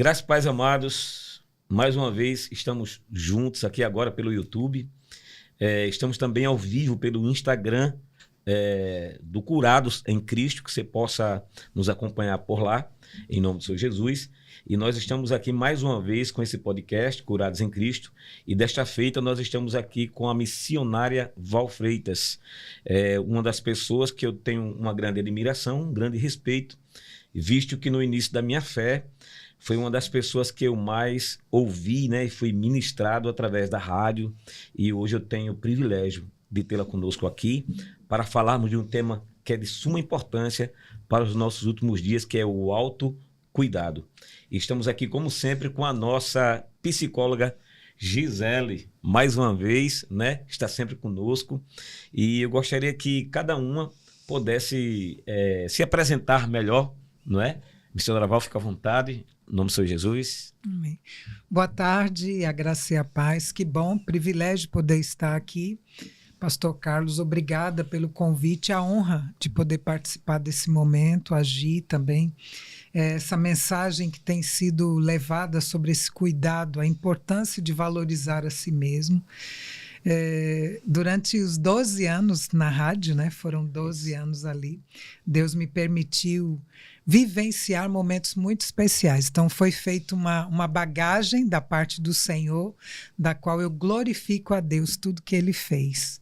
Graças, pais amados, mais uma vez estamos juntos aqui agora pelo YouTube. Estamos também ao vivo pelo Instagram do Curados em Cristo, que você possa nos acompanhar por lá, em nome do Senhor Jesus. E nós estamos aqui mais uma vez com esse podcast, Curados em Cristo. E desta feita nós estamos aqui com a missionária Val Freitas, uma das pessoas que eu tenho uma grande admiração, um grande respeito, visto que no início da minha fé foi uma das pessoas que eu mais ouvi, né, e fui ministrado através da rádio. E hoje eu tenho o privilégio de tê-la conosco aqui para falarmos de um tema que é de suma importância para os nossos últimos dias, que é o autocuidado. E estamos aqui, como sempre, com a nossa psicóloga Gisele, mais uma vez, né, está sempre conosco. E eu gostaria que cada uma pudesse se apresentar melhor, não é? Missionária Val, fica à vontade. Em nome do Senhor Jesus. Amém. Boa tarde, a graça e a paz. Que bom, privilégio poder estar aqui. Pastor Carlos, obrigada pelo convite, a honra de poder participar desse momento, agir também. Essa mensagem que tem sido levada sobre esse cuidado, a importância de valorizar a si mesmo. Durante os 12 anos na rádio, né, foram 12 anos ali, Deus me permitiu vivenciar momentos muito especiais. Então foi feita uma bagagem da parte do Senhor, da qual eu glorifico a Deus tudo que Ele fez.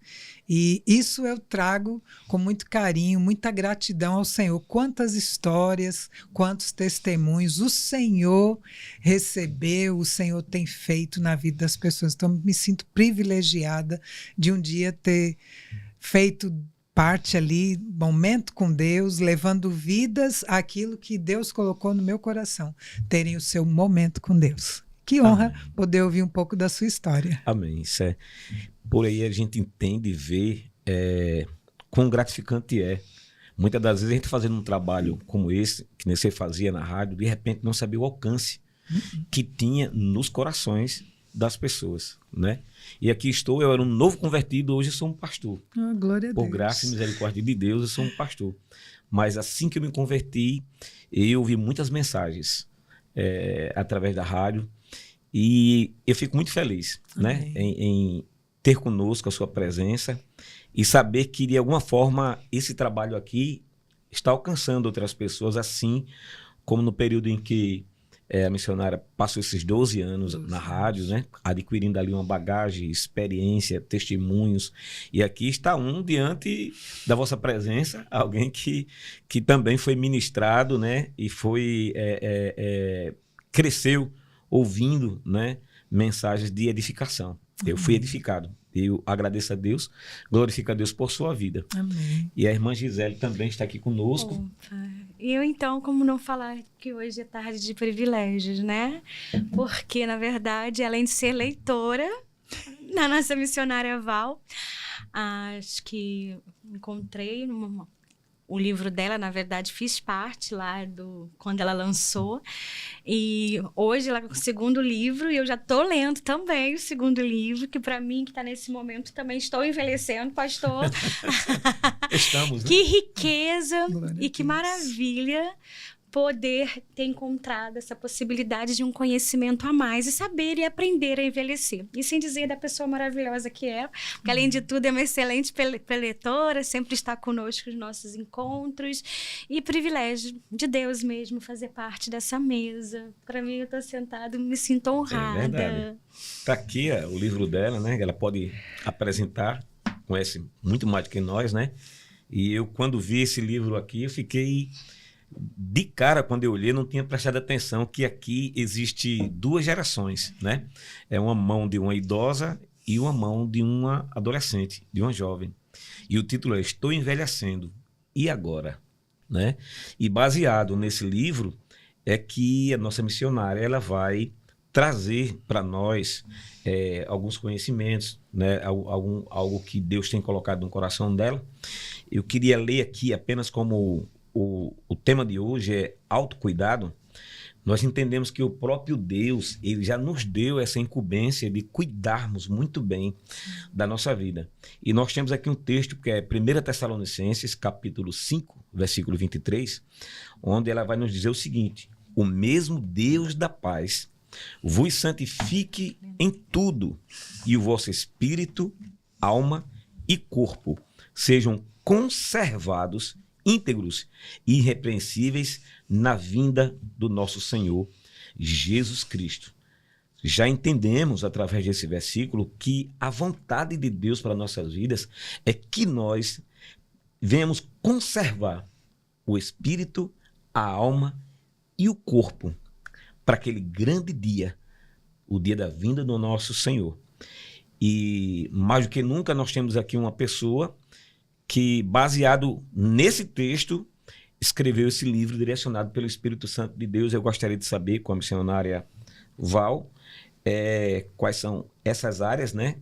E isso eu trago com muito carinho, muita gratidão ao Senhor. Quantas histórias, quantos testemunhos o Senhor recebeu, o Senhor tem feito na vida das pessoas. Então me sinto privilegiada de um dia ter feito parte ali, momento com Deus, levando vidas àquilo que Deus colocou no meu coração, terem o seu momento com Deus. Que honra poder ouvir um pouco da sua história. Amém. Isso por aí a gente entende e vê quão gratificante é. Muitas das vezes a gente fazendo um trabalho como esse, que você fazia na rádio, de repente não sabia o alcance que tinha nos corações das pessoas, né? E aqui estou, eu era um novo convertido, hoje eu sou um pastor. Glória a Deus. Por graça e misericórdia de Deus, eu sou um pastor. Mas assim que eu me converti, eu ouvi muitas mensagens através da rádio e eu fico muito feliz, né, em ter conosco a sua presença e saber que de alguma forma esse trabalho aqui está alcançando outras pessoas, assim como no período em que a missionária passou esses 12 anos na rádio, né? Adquirindo ali uma bagagem, experiência, testemunhos. E aqui está diante da vossa presença, alguém que também foi ministrado, né? E foi cresceu ouvindo, né, mensagens de edificação. Eu fui edificado. Eu agradeço a Deus, glorifico a Deus por sua vida. Amém. E a irmã Gisele também está aqui conosco. Opa. Eu, então, como não falar que hoje é tarde de privilégios, né? Porque, na verdade, além de ser leitora na nossa missionária Val, acho que encontrei o livro dela, na verdade, fiz parte lá quando ela lançou. E hoje ela é o segundo livro e eu já estou lendo também o segundo livro, que para mim, que está nesse momento, também estou envelhecendo, pastor. Estamos, né? Que riqueza e que Deus. maravilha poder ter encontrado essa possibilidade de um conhecimento a mais e saber e aprender a envelhecer. E sem dizer da pessoa maravilhosa que é, porque além de tudo é uma excelente leitora, sempre está conosco nos nossos encontros e privilégio de Deus mesmo fazer parte dessa mesa. Para mim, eu estou sentada e me sinto honrada. É verdade. Está aqui o livro dela, né? Ela pode apresentar, conhece muito mais do que nós, né? E eu, quando vi esse livro aqui, eu fiquei de cara. Quando eu olhei, não tinha prestado atenção que aqui existe duas gerações, né? É uma mão de uma idosa e uma mão de uma adolescente, de uma jovem. E o título é Estou Envelhecendo. E agora? Né? E baseado nesse livro é que a nossa missionária ela vai trazer para nós alguns conhecimentos, né? Algo que Deus tem colocado no coração dela. Eu queria ler aqui apenas como o tema de hoje é autocuidado. Nós entendemos que o próprio Deus, ele já nos deu essa incumbência de cuidarmos muito bem da nossa vida. E nós temos aqui um texto que é 1 Tessalonicenses, capítulo 5, versículo 23, onde ela vai nos dizer o seguinte: o mesmo Deus da paz vos santifique em tudo, e o vosso espírito, alma e corpo sejam conservados, íntegros e irrepreensíveis na vinda do nosso Senhor Jesus Cristo. Já entendemos, através desse versículo, que a vontade de Deus para nossas vidas é que nós venhamos conservar o espírito, a alma e o corpo para aquele grande dia, o dia da vinda do nosso Senhor. E mais do que nunca nós temos aqui uma pessoa que, baseado nesse texto, escreveu esse livro direcionado pelo Espírito Santo de Deus. Eu gostaria de saber, com a missionária Val, quais são essas áreas, né?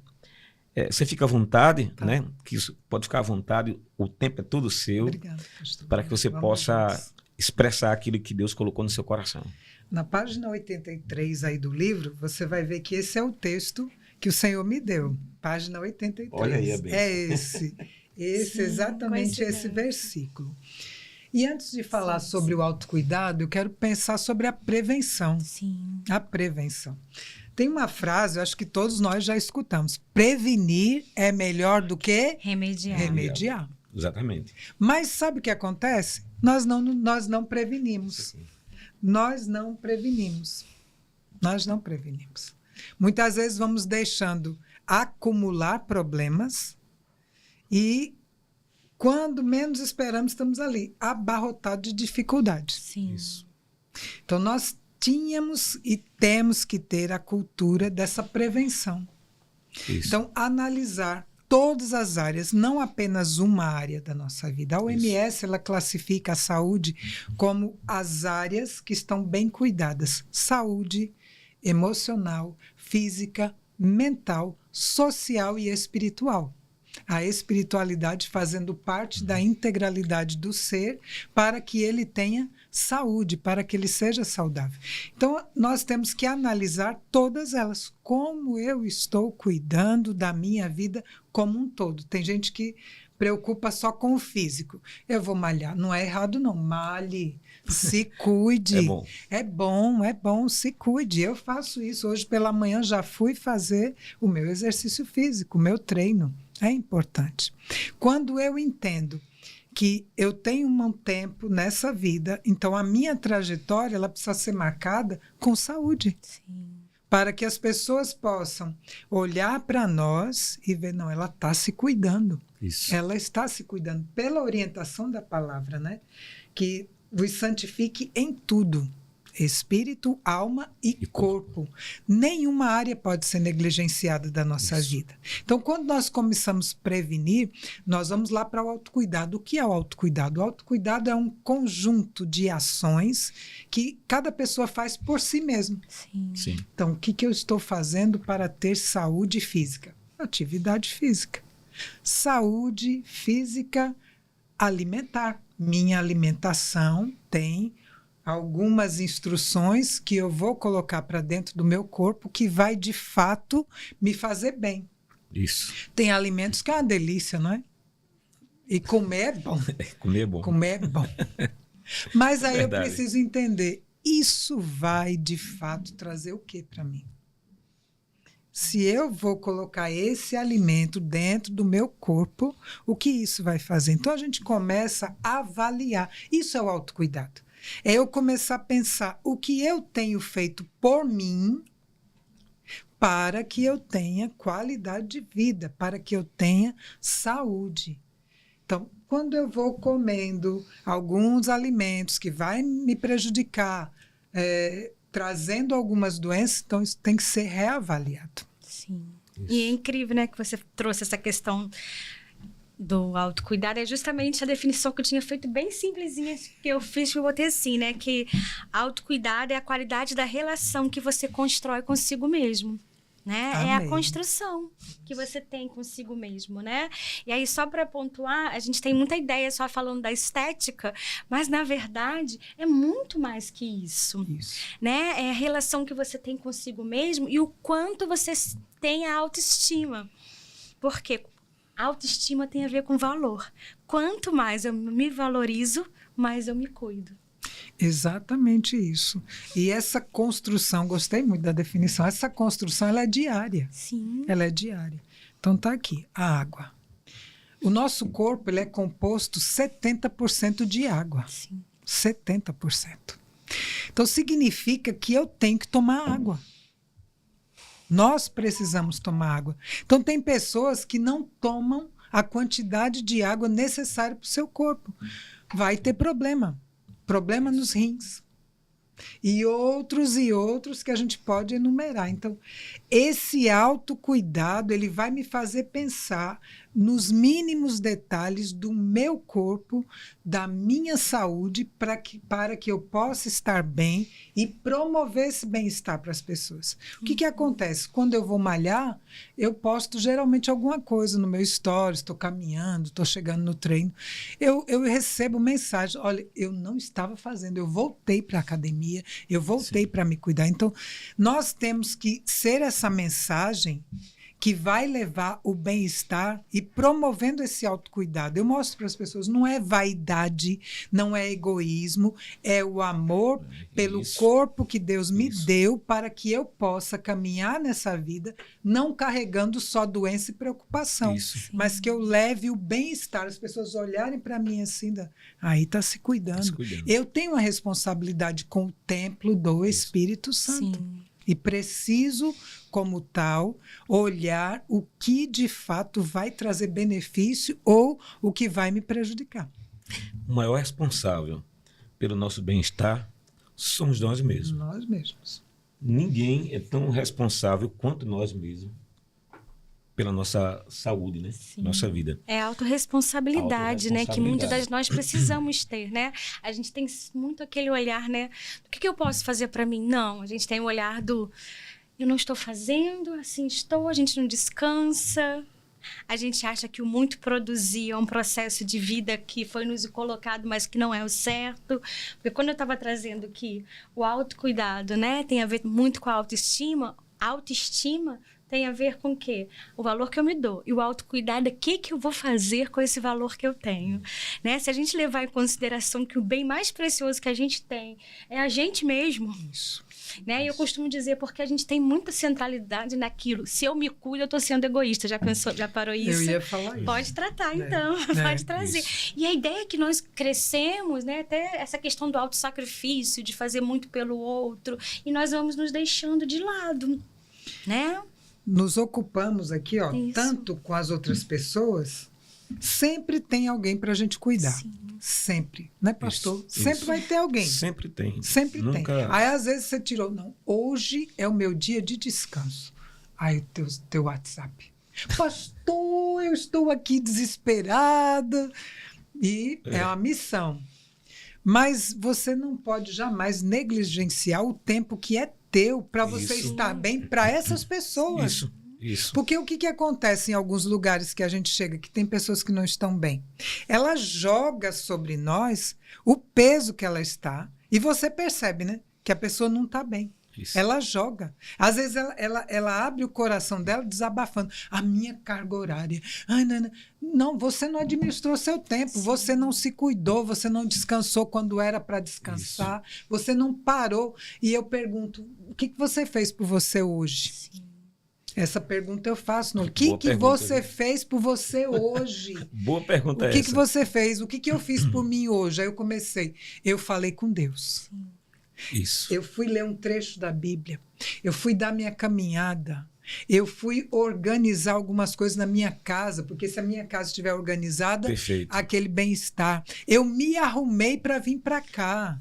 Você fica à vontade, tá, né? Que isso pode ficar à vontade, o tempo é todo seu. Obrigada, pastor. Para que você possa expressar aquilo que Deus colocou no seu coração. Na página 83 aí do livro, você vai ver que esse é o texto que o Senhor me deu. Página 83. Olha aí, bem. É esse. Sim, exatamente esse versículo. E antes de falar sobre o autocuidado, eu quero pensar sobre a prevenção. Sim. A prevenção. Tem uma frase, eu acho que todos nós já escutamos. Prevenir é melhor do que remediar. Exatamente. Mas sabe o que acontece? Nós não prevenimos. Nós não prevenimos. Nós não prevenimos. Muitas vezes vamos deixando acumular problemas e quando menos esperamos, estamos ali, abarrotados de dificuldades. Sim. Isso. Então, nós tínhamos e temos que ter a cultura dessa prevenção. Isso. Então, analisar todas as áreas, não apenas uma área da nossa vida. A OMS, ela classifica a saúde como as áreas que estão bem cuidadas. Saúde emocional, física, mental, social e espiritual. A espiritualidade fazendo parte da integralidade do ser para que ele tenha saúde, para que ele seja saudável. Então, nós temos que analisar todas elas. Como eu estou cuidando da minha vida como um todo. Tem gente que preocupa só com o físico. Eu vou malhar. Não é errado, não. Malhe, se cuide. É bom, se cuide. Eu faço isso. Hoje pela manhã já fui fazer o meu exercício físico, o meu treino. É importante. Quando eu entendo que eu tenho um tempo nessa vida, então a minha trajetória ela precisa ser marcada com saúde. Sim. Para que as pessoas possam olhar para nós e ver, não, ela está se cuidando. Isso. Ela está se cuidando pela orientação da palavra, né? Que vos santifique em tudo. Espírito, alma e corpo. Nenhuma área pode ser negligenciada da nossa vida. Então, quando nós começamos a prevenir, nós vamos lá para o autocuidado. O que é o autocuidado? O autocuidado é um conjunto de ações que cada pessoa faz por si mesma. Sim. Então, o que eu estou fazendo para ter saúde física? Atividade física. Saúde física alimentar. Minha alimentação tem algumas instruções que eu vou colocar para dentro do meu corpo que vai, de fato, me fazer bem. Isso. Tem alimentos que é uma delícia, não é? E comer é bom. Comer é bom. Comer é bom. Mas aí Verdade. eu preciso entender, isso vai, de fato, trazer o que para mim? Se eu vou colocar esse alimento dentro do meu corpo, o que isso vai fazer? Então, a gente começa a avaliar. Isso é o autocuidado. É eu começar a pensar o que eu tenho feito por mim para que eu tenha qualidade de vida, para que eu tenha saúde. Então, quando eu vou comendo alguns alimentos que vai me prejudicar, trazendo algumas doenças, então isso tem que ser reavaliado. Sim. Isso. E é incrível, né, que você trouxe essa questão do autocuidado. É justamente a definição que eu tinha feito bem simplesinha, que eu fiz, que eu botei assim, né, que autocuidado é a qualidade da relação que você constrói consigo mesmo. Né? É a construção que você tem consigo mesmo, né? E aí, só para pontuar, a gente tem muita ideia só falando da estética, mas, na verdade, é muito mais que isso. Né? É a relação que você tem consigo mesmo e o quanto você tem a autoestima. Porque autoestima tem a ver com valor. Quanto mais eu me valorizo, mais eu me cuido. Exatamente isso. E essa construção, gostei muito da definição, essa construção ela é diária. Sim. Ela é diária. Então tá aqui, a água. O nosso corpo ele é composto 70% de água. Sim. 70%. Então significa que eu tenho que tomar água. Nós precisamos tomar água. Então tem pessoas que não tomam a quantidade de água necessária para o seu corpo. Vai ter problema. Problema nos rins. E outros que a gente pode enumerar. Então, esse autocuidado, ele vai me fazer pensar nos mínimos detalhes do meu corpo, da minha saúde, para que eu possa estar bem e promover esse bem-estar para as pessoas. O que acontece? Quando eu vou malhar, eu posto geralmente alguma coisa no meu stories, estou caminhando, estou chegando no treino. Eu recebo mensagem, olha, eu não estava fazendo, eu voltei para a academia, eu voltei para me cuidar. Então, nós temos que ser essa mensagem que vai levar o bem-estar e promovendo esse autocuidado. Eu mostro para as pessoas, não é vaidade, não é egoísmo, é o amor pelo corpo que Deus me deu para que eu possa caminhar nessa vida, não carregando só doença e preocupação, mas que eu leve o bem-estar, as pessoas olharem para mim assim, aí está se cuidando. Eu tenho uma responsabilidade com o templo do Espírito Santo. Sim. E preciso, como tal, olhar o que de fato vai trazer benefício ou o que vai me prejudicar. O maior responsável pelo nosso bem-estar somos nós mesmos. Nós mesmos. Ninguém é tão responsável quanto nós mesmos pela nossa saúde, né? Sim. Nossa vida. É a autorresponsabilidade, né? Que muitas das nós precisamos ter, né? A gente tem muito aquele olhar, né? O que eu posso fazer para mim? Não, a gente tem o olhar do eu não estou fazendo, assim estou, a gente não descansa. A gente acha que o muito produzir é um processo de vida que foi nos colocado, mas que não é o certo. Porque quando eu estava trazendo que o autocuidado, né? Tem a ver muito com a autoestima tem a ver com o quê? O valor que eu me dou. E o autocuidado, o que eu vou fazer com esse valor que eu tenho? Né? Se a gente levar em consideração que o bem mais precioso que a gente tem é a gente mesmo. Isso. Né? E eu costumo dizer, porque a gente tem muita centralidade naquilo. Se eu me cuido, eu estou sendo egoísta. Já pensou, já parou isso? Eu ia falar isso. Pode tratar, então. Pode trazer. Isso. E a ideia é que nós crescemos, né? Até essa questão do autossacrifício, de fazer muito pelo outro. E nós vamos nos deixando de lado, né? Nos ocupamos aqui, ó, tanto com as outras pessoas, sempre tem alguém para a gente cuidar. Sim. Sempre, né, pastor? Sempre vai ter alguém. Sempre tem. Sempre tem. Aí, às vezes, você tirou, não, hoje é o meu dia de descanso. Aí, teu WhatsApp. Pastor, eu estou aqui desesperada. E é uma missão. Mas você não pode jamais negligenciar o tempo que é teu para você estar bem para essas pessoas. Isso. Porque o que acontece em alguns lugares que a gente chega, que tem pessoas que não estão bem? Ela joga sobre nós o peso que ela está e você percebe, né? Que a pessoa não está bem. Isso. Ela joga. Às vezes ela abre o coração dela desabafando. A minha carga horária. Ai, não, você não administrou seu tempo. Sim. Você não se cuidou. Você não descansou quando era para descansar. Isso. Você não parou. E eu pergunto, o que você fez por você hoje? Sim. Essa pergunta eu faço. O que você fez por você hoje? Boa pergunta essa. O que você fez? O que eu fiz por mim hoje? Aí eu comecei. Eu falei com Deus. Sim. Isso. Eu fui ler um trecho da Bíblia. Eu fui dar minha caminhada. Eu fui organizar algumas coisas na minha casa, porque se a minha casa estiver organizada, aquele bem-estar. Eu me arrumei para vir para cá.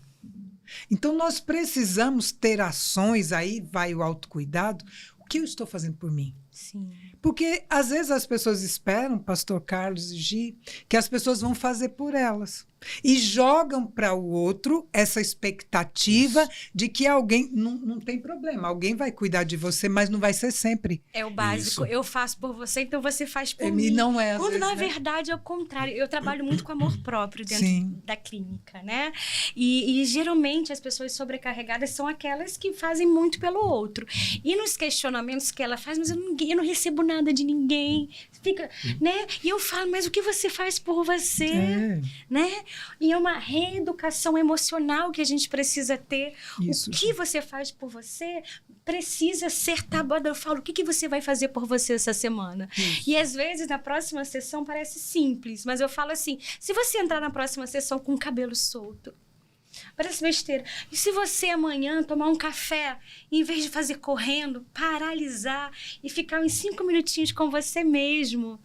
Então, nós precisamos ter ações, aí vai o autocuidado. O que eu estou fazendo por mim? Sim. Porque, às vezes, as pessoas esperam, pastor Carlos e Gi, que as pessoas vão fazer por elas. E jogam para o outro essa expectativa de que alguém... Não tem problema, alguém vai cuidar de você, mas não vai ser sempre. É o básico. Eu faço por você, então você faz por mim. Não é, quando, na verdade, é o contrário. Eu trabalho muito com amor próprio dentro da clínica, né? E, geralmente, as pessoas sobrecarregadas são aquelas que fazem muito pelo outro. E nos questionamentos que ela faz, mas eu não recebo nada de ninguém. Fica, né? E eu falo, mas o que você faz por você? Né? E é uma reeducação emocional que a gente precisa ter. Isso. O que você faz por você precisa ser tabuado. Eu falo, o que você vai fazer por você essa semana? Isso. E às vezes na próxima sessão parece simples, mas eu falo assim, se você entrar na próxima sessão com o cabelo solto, parece besteira. E se você amanhã tomar um café, em vez de fazer correndo, paralisar e ficar uns 5 minutinhos com você mesmo?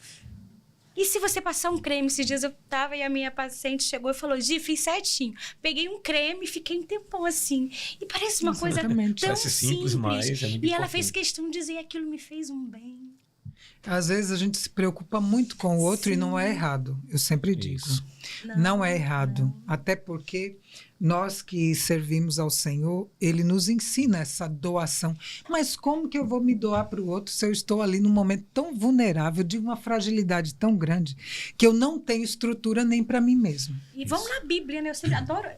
E se você passar um creme? Esses dias eu tava e a minha paciente chegou e falou, Gi, fiz certinho. Peguei um creme e fiquei um tempão assim. E parece uma coisa tão Parece simples, mas é muito e ela importante. fez questão de dizer, aquilo me fez um bem. Às vezes a gente se preocupa muito com o outro. Sim. E não é errado, eu sempre digo. Não é errado. Não. Até porque nós que servimos ao Senhor, Ele nos ensina essa doação. Mas como que eu vou me doar para o outro se eu estou ali num momento tão vulnerável, de uma fragilidade tão grande, que eu não tenho estrutura nem para mim mesmo? E vamos na Bíblia, né? Eu sempre adoro...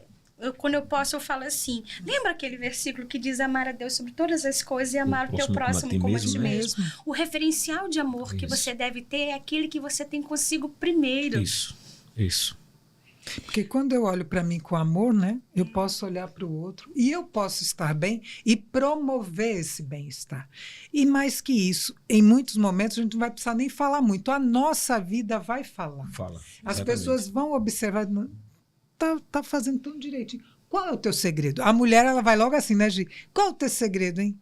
quando eu posso, eu falo assim, lembra aquele versículo que diz amar a Deus sobre todas as coisas e amar o teu próximo como a ti mesmo? O referencial de amor que você deve ter é aquele que você tem consigo primeiro. Isso. Porque quando eu olho para mim com amor, né, eu posso olhar para o outro e eu posso estar bem e promover esse bem-estar. E mais que isso, em muitos momentos a gente não vai precisar nem falar muito, a nossa vida vai falar. As pessoas vão observar... Tá fazendo tão direitinho. Qual é o teu segredo? A mulher, ela vai logo assim, né, Gi? Qual é o teu segredo, hein?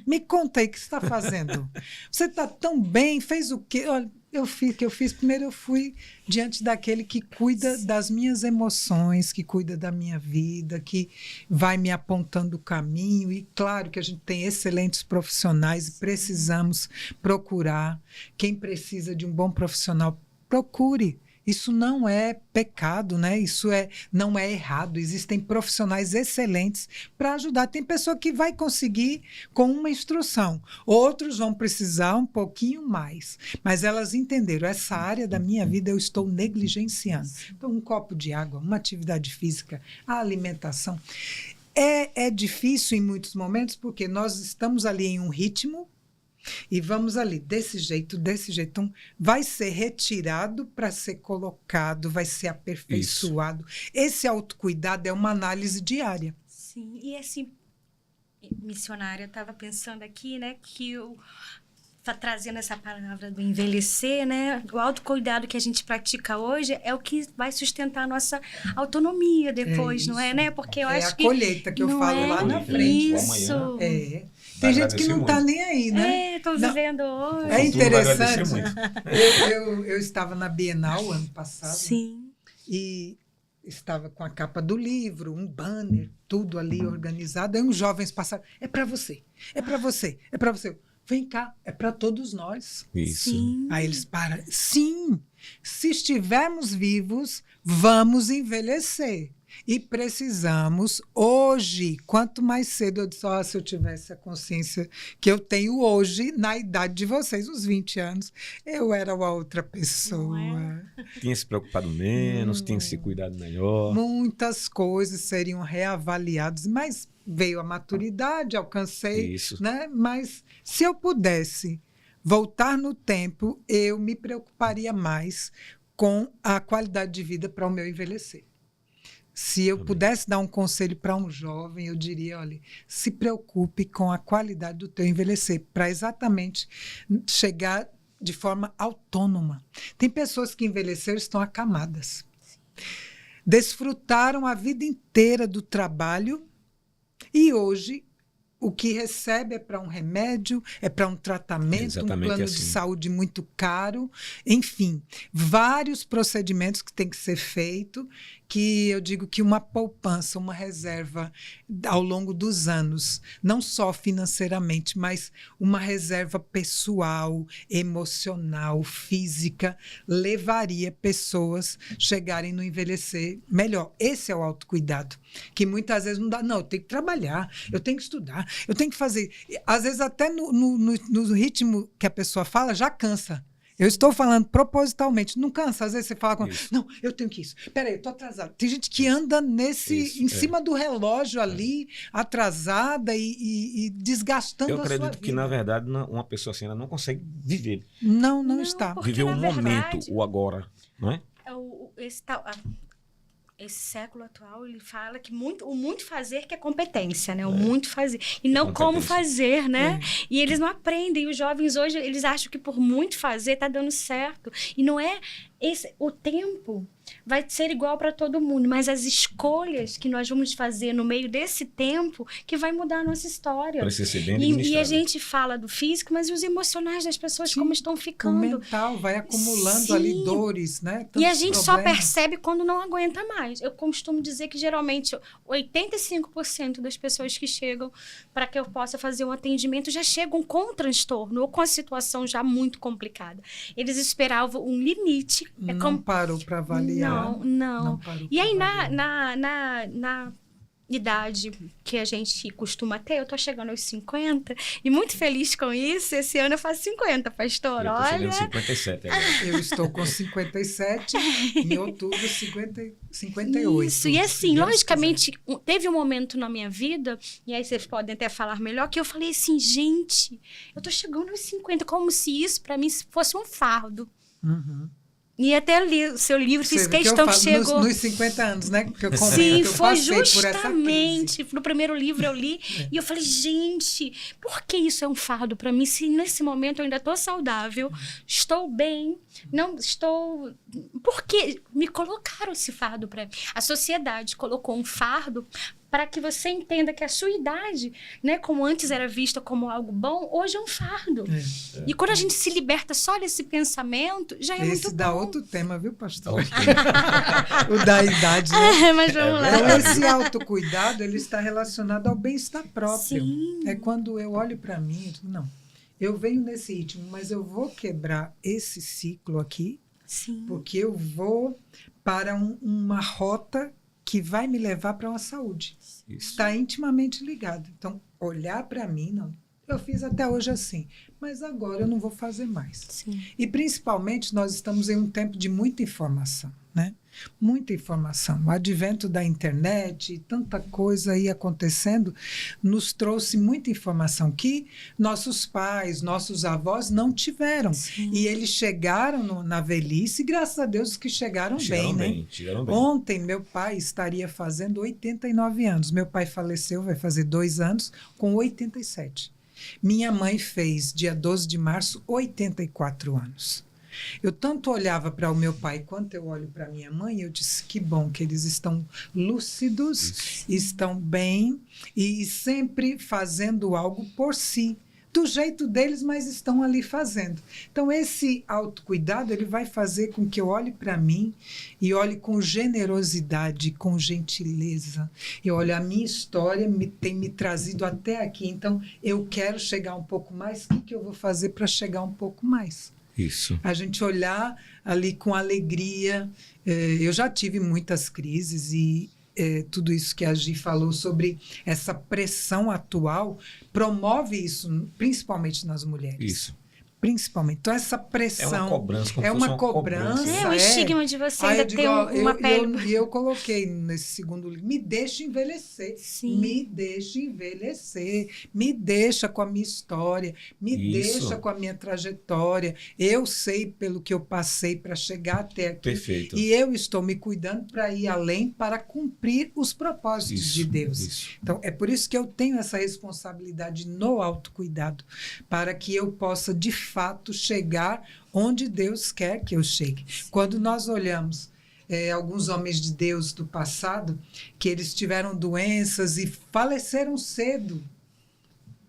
Me conta aí o que você está fazendo. Você está tão bem, fez o quê? Olha, eu fiz. Primeiro eu fui diante daquele que cuida das minhas emoções, que cuida da minha vida, que vai me apontando o caminho. E claro que a gente tem excelentes profissionais e precisamos procurar. Quem precisa de um bom profissional, procure. Isso não é pecado, né? Isso não é errado. Existem profissionais excelentes para ajudar. Tem pessoa que vai conseguir com uma instrução. Outros vão precisar um pouquinho mais. Mas elas entenderam, essa área da minha vida eu estou negligenciando. Então, um copo de água, uma atividade física, a alimentação. É difícil em muitos momentos, porque nós estamos ali em um ritmo, e vamos ali, desse jeito. Então, vai ser retirado para ser colocado, vai ser aperfeiçoado. Isso. Esse autocuidado é uma análise diária. Sim, e assim, missionária, eu estava pensando aqui, né, que eu... trazendo essa palavra do envelhecer, né? O autocuidado que a gente pratica hoje é o que vai sustentar a nossa autonomia depois, não é, né? Porque eu acho que... É a colheita que eu falo lá na frente. Isso. Tem gente que não está nem aí, né? Estou vivendo hoje. É interessante. Eu estava na Bienal ano passado. Sim. E estava com a capa do livro, um banner, tudo ali organizado. Aí uns jovens passaram. É para você, é para você, é para você. Vem cá, é para todos nós. Isso. Sim. Aí eles param. Sim, se estivermos vivos, vamos envelhecer. E precisamos, hoje, quanto mais cedo, eu disse, se eu tivesse a consciência que eu tenho hoje, na idade de vocês, uns 20 anos, eu era uma outra pessoa. Tinha se preocupado menos, tinha se cuidado melhor. Muitas coisas seriam reavaliadas, mas veio a maturidade, alcancei, né? Mas se eu pudesse voltar no tempo, eu me preocuparia mais com a qualidade de vida para o meu envelhecer. Se eu pudesse dar um conselho para um jovem, eu diria, olha, se preocupe com a qualidade do teu envelhecer, para exatamente chegar de forma autônoma. Tem pessoas que envelheceram e estão acamadas. Desfrutaram a vida inteira do trabalho e hoje o que recebe é para um remédio, é para um tratamento, um plano de saúde muito caro. Enfim, vários procedimentos que tem que ser feito, que eu digo que uma poupança, uma reserva ao longo dos anos, não só financeiramente, mas uma reserva pessoal, emocional, física, levaria pessoas a chegarem no envelhecer melhor. Esse é o autocuidado, que muitas vezes não dá. Não, eu tenho que trabalhar, eu tenho que estudar, eu tenho que fazer. Às vezes até no ritmo que a pessoa fala, já cansa. Eu estou falando propositalmente. Não cansa? Às vezes você fala com... Isso. Não, eu tenho que isso. Peraí, eu estou atrasada. Tem gente que anda em cima do relógio ali, atrasada e desgastando Eu a sua acredito que, vida. na verdade, uma pessoa assim, ela não consegue viver. Não está. Porque, Viver o na momento, verdade, o agora, não é? Esse século atual, ele fala que o muito fazer que é competência, né? O muito fazer. E não como fazer, né? E eles não aprendem. E os jovens hoje, eles acham que por muito fazer tá dando certo. E não é o tempo vai ser igual para todo mundo, mas as escolhas que nós vamos fazer no meio desse tempo que vai mudar a nossa história. Precisa ser bem E a administrado. gente fala do físico, mas e os emocionais das pessoas, como estão O ficando. mental vai acumulando ali dores, né? E a Tantos gente só problemas. percebe quando não aguenta mais. Eu costumo dizer que geralmente 85% das pessoas que chegam para que eu possa fazer um atendimento já chegam com transtorno ou com a situação já muito complicada. Eles esperavam um limite. Não parou para avaliar. Não. Parou E aí, pra avaliar. na idade que a gente costuma ter, eu tô chegando aos 50 e muito feliz com isso. Esse ano eu faço 50, pastor. Eu tô Olha. chegando 57 agora. Eu estou com 57, em outubro 58. Isso, e assim, se Deus logicamente, teve um momento na minha vida, e aí vocês podem até falar melhor, que eu falei assim, gente, eu tô chegando aos 50, como se isso pra mim fosse um fardo. quiser. Uhum. E até li o seu livro, fiz Você vê que questão eu que falo chegou... nos 50 anos, né? Porque eu comento, Sim, eu foi passei por essa crise. justamente. No primeiro livro eu li e eu falei, gente, por que isso é um fardo para mim? Se nesse momento eu ainda estou saudável, estou bem, não estou. Por que me colocaram esse fardo para mim? A sociedade colocou um fardo para que você entenda que a sua idade, né, como antes era vista como algo bom, hoje é um fardo. E quando a gente se liberta só desse pensamento, já é muito Esse dá bom. outro tema, viu, pastor? O da idade, né? Mas vamos lá. Então, esse autocuidado, ele está relacionado ao bem-estar próprio. Sim. É quando eu olho para mim, eu digo, não, eu venho nesse ritmo, mas eu vou quebrar esse ciclo aqui, Sim. porque eu vou para uma rota que vai me levar para uma saúde. Isso. Está intimamente ligado. Então, olhar para mim, não. Eu fiz até hoje assim, mas agora eu não vou fazer mais. Sim. E, principalmente, nós estamos em um tempo de muita informação, né? Muita informação. O advento da internet, tanta coisa aí acontecendo, nos trouxe muita informação que nossos pais, nossos avós não tiveram. Sim. E eles chegaram na velhice, e graças a Deus que chegaram bem, né? Chegaram bem. Ontem, meu pai estaria fazendo 89 anos. Meu pai faleceu, vai fazer 2 anos, com 87. Minha mãe fez, dia 12 de março, 84 anos. Eu tanto olhava para o meu pai quanto eu olho para minha mãe, eu disse que bom que eles estão lúcidos, estão bem e sempre fazendo algo por si. Do jeito deles, mas estão ali fazendo. Então, esse autocuidado, ele vai fazer com que eu olhe para mim e olhe com generosidade, com gentileza. Eu olho, a minha história tem me trazido até aqui, então eu quero chegar um pouco mais. O que eu vou fazer para chegar um pouco mais? Isso. A gente olhar ali com alegria. Eu já tive muitas crises e tudo isso que a Gi falou sobre essa pressão atual promove isso, principalmente nas mulheres. Isso. Principalmente. Então, essa pressão... É uma cobrança, como é se fosse uma cobrança. É o estigma de você ainda ter uma pele... E eu coloquei nesse segundo livro, me deixa envelhecer. Sim. Me deixa envelhecer. Me deixa com a minha história. Me deixa com a minha trajetória. Eu sei pelo que eu passei para chegar até aqui. Perfeito. E eu estou me cuidando para ir além, para cumprir os propósitos de Deus. Isso. Então, é por isso que eu tenho essa responsabilidade no autocuidado, para que eu possa, de fato, chegar onde Deus quer que eu chegue. Quando nós olhamos alguns homens de Deus do passado, que eles tiveram doenças e faleceram cedo,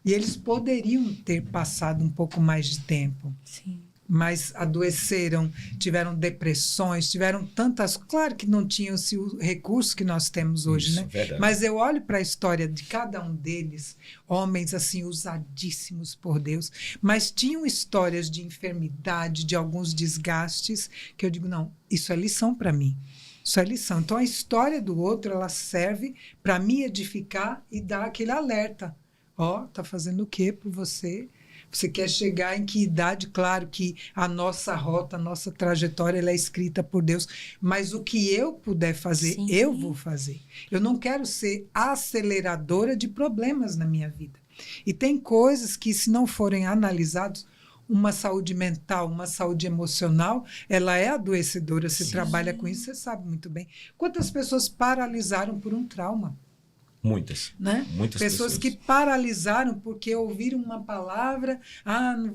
e eles poderiam ter passado um pouco mais de tempo. Sim. Mas adoeceram, tiveram depressões, tiveram tantas... Claro que não tinham o recurso que nós temos hoje, Isso, né? verdade. Mas eu olho para a história de cada um deles, homens assim usadíssimos por Deus, mas tinham histórias de enfermidade, de alguns desgastes, que eu digo, não, isso é lição para mim. Isso é lição. Então, a história do outro, ela serve para me edificar e dar aquele alerta. Ó, tá fazendo o quê por você? Você quer chegar em que idade? Claro que a nossa rota, a nossa trajetória, ela é escrita por Deus. Mas o que eu puder fazer, Sim. eu vou fazer. Eu não quero ser aceleradora de problemas na minha vida. E tem coisas que, se não forem analisadas, uma saúde mental, uma saúde emocional, ela é adoecedora. Você trabalha com isso, você sabe muito bem. Quantas pessoas paralisaram por um trauma? Muitas. Né? Muitas pessoas que paralisaram porque ouviram uma palavra,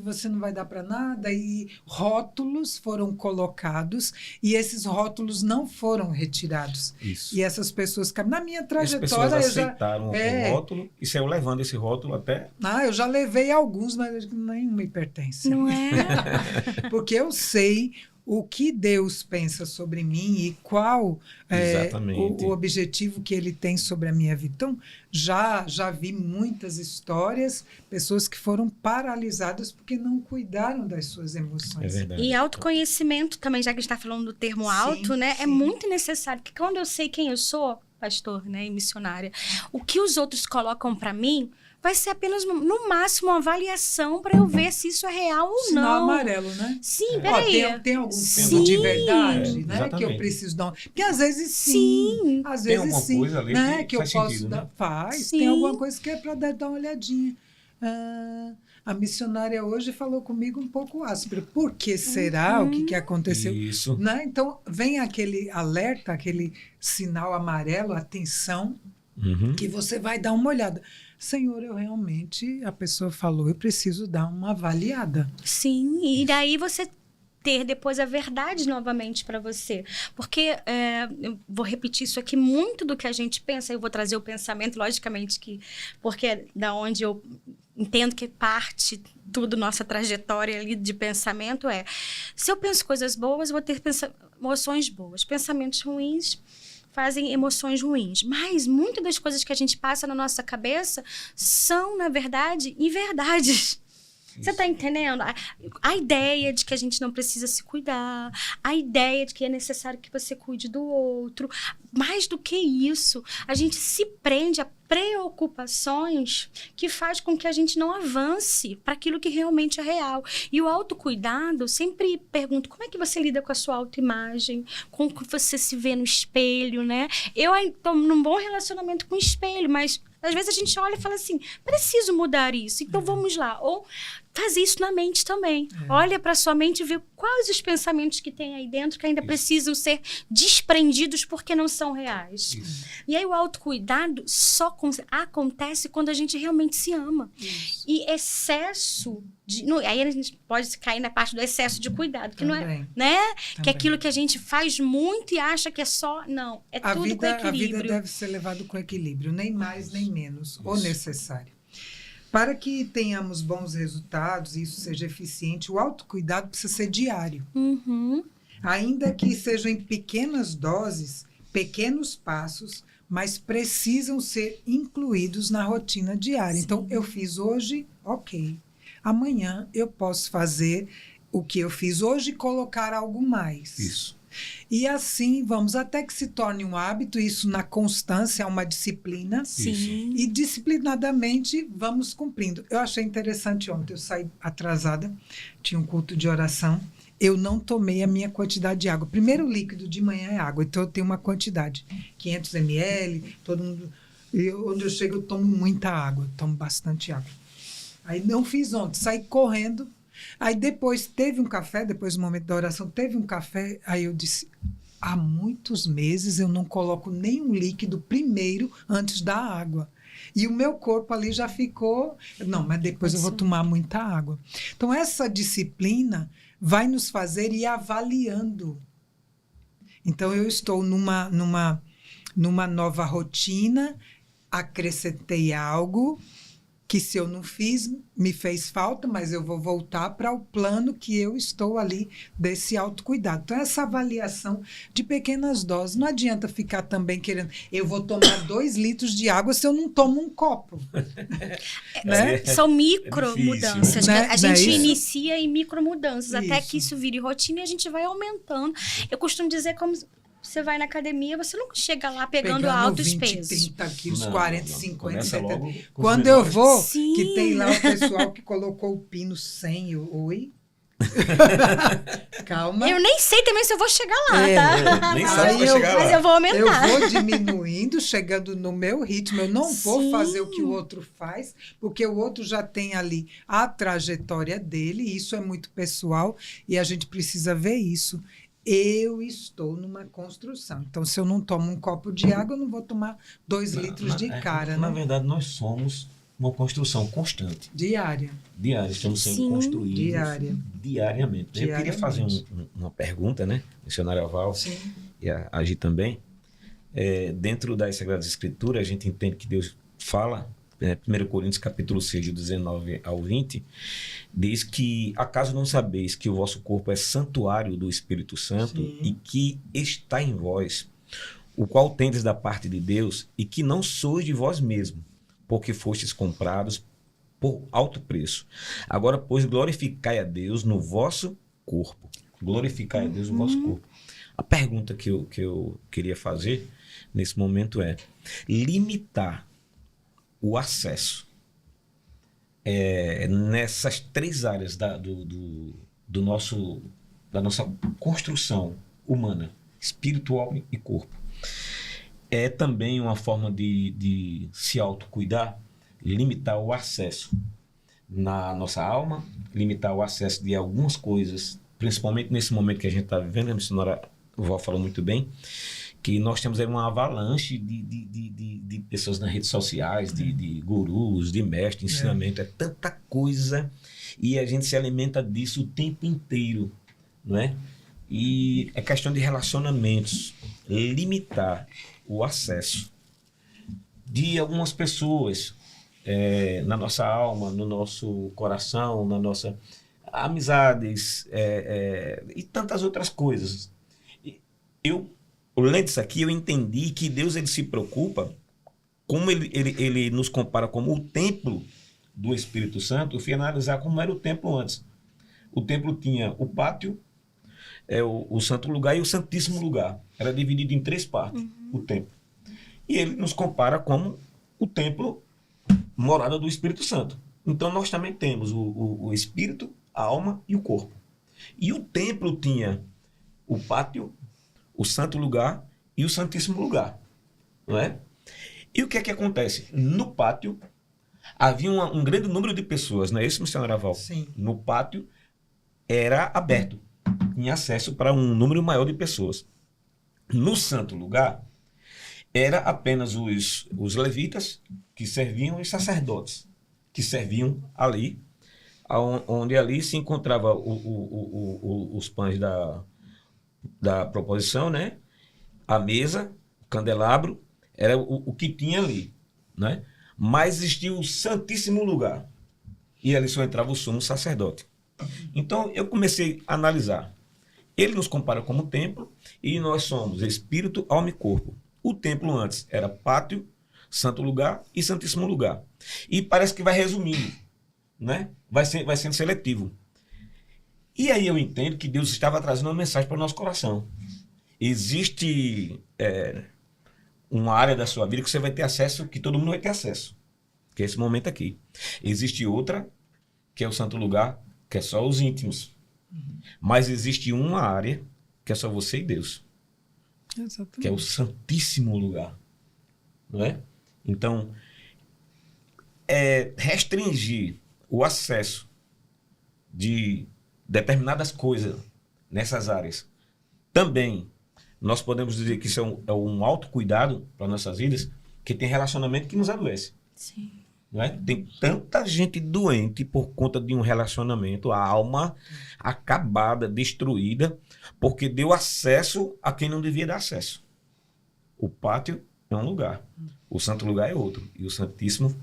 você não vai dar para nada, e rótulos foram colocados e esses rótulos não foram retirados. Isso. E essas pessoas, na minha As trajetória, pessoas aceitaram o rótulo e saiu levando esse rótulo até... eu já levei alguns, mas nenhum me pertence. Não é? Porque eu sei o que Deus pensa sobre mim e qual é o objetivo que Ele tem sobre a minha vida. Então, já vi muitas histórias, pessoas que foram paralisadas porque não cuidaram das suas emoções. É verdade. E autoconhecimento também, já que a gente está falando do termo auto, né? Sim. É muito necessário, porque quando eu sei quem eu sou, pastor, né, e missionária, o que os outros colocam para mim vai ser apenas, no máximo, uma avaliação para eu ver se isso é real ou Sinal não. amarelo, né? Sim, peraí. Tem algum fundo de verdade, né? Que eu preciso dar. Porque às vezes sim. Às vezes tem alguma sim. coisa ali né? que eu faz posso sentido, dar. né? Faz. Sim. Tem alguma coisa que é para dar uma olhadinha. A missionária hoje falou comigo um pouco áspero. Por que será? O que aconteceu? Isso. Né? Então, vem aquele alerta, aquele sinal amarelo, atenção, que você vai dar uma olhada. Senhor, eu realmente, a pessoa falou, eu preciso dar uma avaliada. Sim, e daí você ter depois a verdade novamente para você. Porque, eu vou repetir isso aqui, muito do que a gente pensa, eu vou trazer o pensamento, logicamente, porque é da onde eu entendo que parte tudo, nossa trajetória ali de pensamento se eu penso coisas boas, eu vou ter emoções boas. Pensamentos ruins fazem emoções ruins. Mas muitas das coisas que a gente passa na nossa cabeça são, na verdade, inverdades. Você está entendendo? A ideia de que a gente não precisa se cuidar, a ideia de que é necessário que você cuide do outro. Mais do que isso, a gente se prende a preocupações que faz com que a gente não avance para aquilo que realmente é real. E o autocuidado, eu sempre pergunto, como é que você lida com a sua autoimagem? Como que você se vê no espelho, né? Eu estou num bom relacionamento com o espelho, mas às vezes a gente olha e fala assim, preciso mudar isso, então vamos lá. Ou fazer isso na mente também. Olha para sua mente e vê quais os pensamentos que tem aí dentro que ainda precisam ser desprendidos porque não são reais. Isso. E aí o autocuidado só acontece quando a gente realmente se ama. E excesso aí a gente pode cair na parte do excesso de cuidado, que Também. não é, né? Que é aquilo que a gente faz muito e acha que é só, não, é tudo com equilíbrio. A vida deve ser levada com equilíbrio, nem mais nem menos, o necessário. Para que tenhamos bons resultados e isso seja eficiente, o autocuidado precisa ser diário. Ainda que sejam em pequenas doses, pequenos passos, mas precisam ser incluídos na rotina diária. Sim. Então, eu fiz hoje, ok. Amanhã eu posso fazer o que eu fiz hoje e colocar algo mais. Isso. E assim vamos até que se torne um hábito, isso na constância, é uma disciplina. Sim. E disciplinadamente vamos cumprindo. Eu achei interessante ontem, eu saí atrasada, tinha um culto de oração, eu não tomei a minha quantidade de água. Primeiro líquido de manhã é água, então eu tenho uma quantidade, 500 ml, todo mundo... E onde eu chego eu tomo muita água, tomo bastante água. Aí não fiz ontem, saí correndo. Aí depois teve um café, depois do momento da oração, teve um café. Aí eu disse, há muitos meses eu não coloco nenhum líquido primeiro antes da água. E o meu corpo ali já ficou... Não, mas depois eu vou tomar muita água. Então essa disciplina vai nos fazer ir avaliando. Então eu estou numa nova rotina, acrescentei algo... que se eu não fiz, me fez falta, mas eu vou voltar para o plano que eu estou ali desse autocuidado. Então, essa avaliação de pequenas doses. Não adianta ficar também querendo, eu vou tomar 2 litros de água se eu não tomo um copo. Né? São micro mudanças. Né? A gente inicia em micro mudanças, até Isso. que isso vire rotina e a gente vai aumentando. Eu costumo dizer como você vai na academia, você não chega lá pegando altos 20, pesos. 30 quilos, Não, 40, não. 50, Começa 70. logo com os Quando eu menores. vou, Sim. que tem lá o pessoal que colocou o pino 100. Oi? Calma. Eu nem sei também se eu vou chegar lá, É, tá? nem Aí sabe se vai eu- chegar Mas lá. eu vou aumentar. Eu vou diminuindo, chegando no meu ritmo. Eu não vou Sim. fazer o que o outro faz, porque o outro já tem ali a trajetória dele, e isso é muito pessoal, e a gente precisa ver isso. Eu estou numa construção. Então, se eu não tomo um copo de água, eu não vou tomar 2 litros de cara, Na né? verdade, nós somos uma construção constante, Diária. diária. Estamos sendo Sim. construídos diariamente. Eu queria fazer uma pergunta, né, missionária Val, Sim. e a Agi também. Dentro das Sagradas Escrituras, a gente entende que Deus fala, 1 Coríntios capítulo 6, de 19 ao 20, diz que acaso não sabeis que o vosso corpo é santuário do Espírito Santo Sim. e que está em vós, o qual tendes da parte de Deus e que não sois de vós mesmos, porque fostes comprados por alto preço. Agora, pois, glorificai a Deus no vosso corpo. Glorificai a Deus no vosso corpo. A pergunta que eu queria fazer nesse momento é limitar o acesso nessas 3 áreas da nossa construção humana, espiritual e corpo. É também uma forma de se autocuidar, limitar o acesso na nossa alma, limitar o acesso de algumas coisas, principalmente nesse momento que a gente está vivendo. A missionária Vó falou muito bem, que nós temos aí uma avalanche de pessoas nas redes sociais, de gurus, de mestres, ensinamento, é tanta coisa, e a gente se alimenta disso o tempo inteiro, não é? E é questão de relacionamentos, limitar o acesso de algumas pessoas na nossa alma, no nosso coração, na nossa amizades e tantas outras coisas. Lendo isso aqui, eu entendi que Deus ele se preocupa, como ele nos compara como o templo do Espírito Santo. Eu fui analisar como era o templo antes. O templo tinha o pátio, o santo lugar e o santíssimo lugar. Era dividido em 3 partes, o templo. E ele nos compara como o templo, morada do Espírito Santo. Então nós também temos o Espírito, a alma e o corpo. E o templo tinha o pátio, o santo lugar e o santíssimo lugar, não é? E o que é que acontece? No pátio havia um grande número de pessoas, não é isso, missionário Val? Sim. No pátio era aberto, tinha acesso para um número maior de pessoas. No santo lugar era apenas os levitas que serviam, os sacerdotes que serviam ali, onde ali se encontrava os pães da proposição, né? A mesa, o candelabro, era o que tinha ali, né? Mas existia o santíssimo lugar, e ali só entrava o sumo sacerdote. Então eu comecei a analisar. Ele nos compara como templo, e nós somos espírito, alma e corpo. O templo antes era pátio, santo lugar e santíssimo lugar. E parece que vai resumindo, né? Vai sendo seletivo. E aí eu entendo que Deus estava trazendo uma mensagem para o nosso coração. Existe uma área da sua vida que você vai ter acesso, que todo mundo vai ter acesso, que é esse momento aqui. Existe outra, que é o santo lugar, que é só os íntimos. Mas existe uma área que é só você e Deus, Exatamente. que é o santíssimo lugar, não é? Então, restringir o acesso de determinadas coisas nessas áreas, também nós podemos dizer que isso é um autocuidado para nossas vidas, que tem relacionamento que nos adoece. Sim. Não é? Tem tanta gente doente por conta de um relacionamento, a alma acabada, destruída, porque deu acesso a quem não devia dar acesso. O pátio é um lugar, o santo lugar é outro, e o santíssimo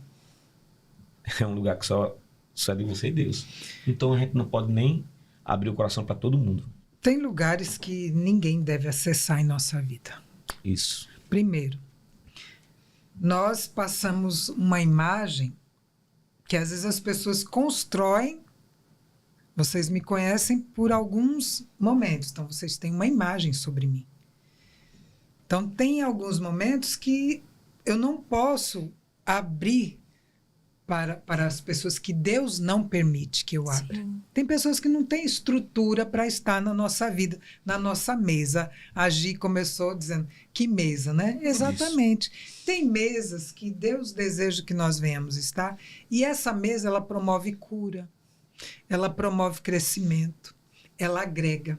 é um lugar que só é de você e Deus. Então a gente não pode nem abrir o coração para todo mundo. Tem lugares que ninguém deve acessar em nossa vida. Isso. Primeiro, nós passamos uma imagem que às vezes as pessoas constroem. Vocês me conhecem por alguns momentos, então vocês têm uma imagem sobre mim. Então, tem alguns momentos que eu não posso abrir para as pessoas que Deus não permite que eu abra. Sim. Tem pessoas que não têm estrutura para estar na nossa vida, na nossa mesa. A Gi começou dizendo, que mesa, né? Exatamente. Tem mesas que Deus deseja que nós venhamos estar, e essa mesa, ela promove cura, ela promove crescimento, ela agrega,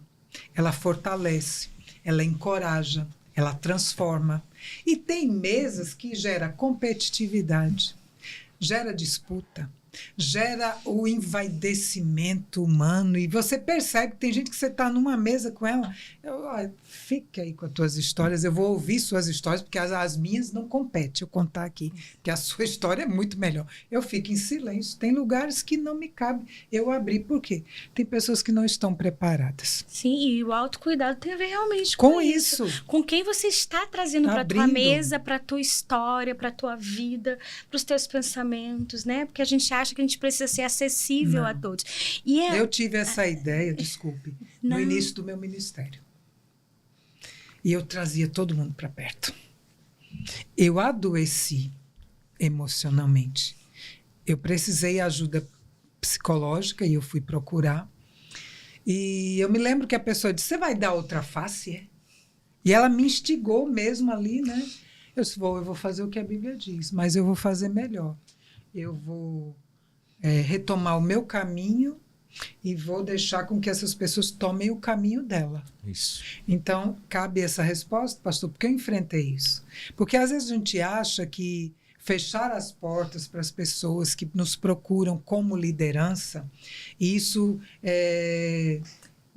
ela fortalece, ela encoraja, ela transforma. E tem mesas que geram competitividade, gera disputa, gera o envaidecimento humano, e você percebe que tem gente que você está numa mesa com ela, fica aí com as tuas histórias, eu vou ouvir suas histórias, porque as minhas não competem, eu contar aqui, porque a sua história é muito melhor. Eu fico em silêncio, tem lugares que não me cabe eu abrir, por quê? Tem pessoas que não estão preparadas. Sim, e o autocuidado tem a ver realmente Com isso. Com quem você está trazendo para a tua mesa, para a tua história, para a tua vida, para os teus pensamentos, né? Porque a gente acha que a gente precisa ser acessível a todos. E eu tive essa ideia, desculpe, no início do meu ministério. E eu trazia todo mundo para perto. Eu adoeci emocionalmente. Eu precisei ajuda psicológica e eu fui procurar. E eu me lembro que a pessoa disse, você vai dar outra face, é? E ela me instigou mesmo ali, né? Eu disse, eu vou fazer o que a Bíblia diz, mas eu vou fazer melhor. Eu vou retomar o meu caminho e vou deixar com que essas pessoas tomem o caminho dela. Isso. Então, cabe essa resposta, pastor, porque eu enfrentei isso. Porque às vezes a gente acha que fechar as portas para as pessoas que nos procuram como liderança, isso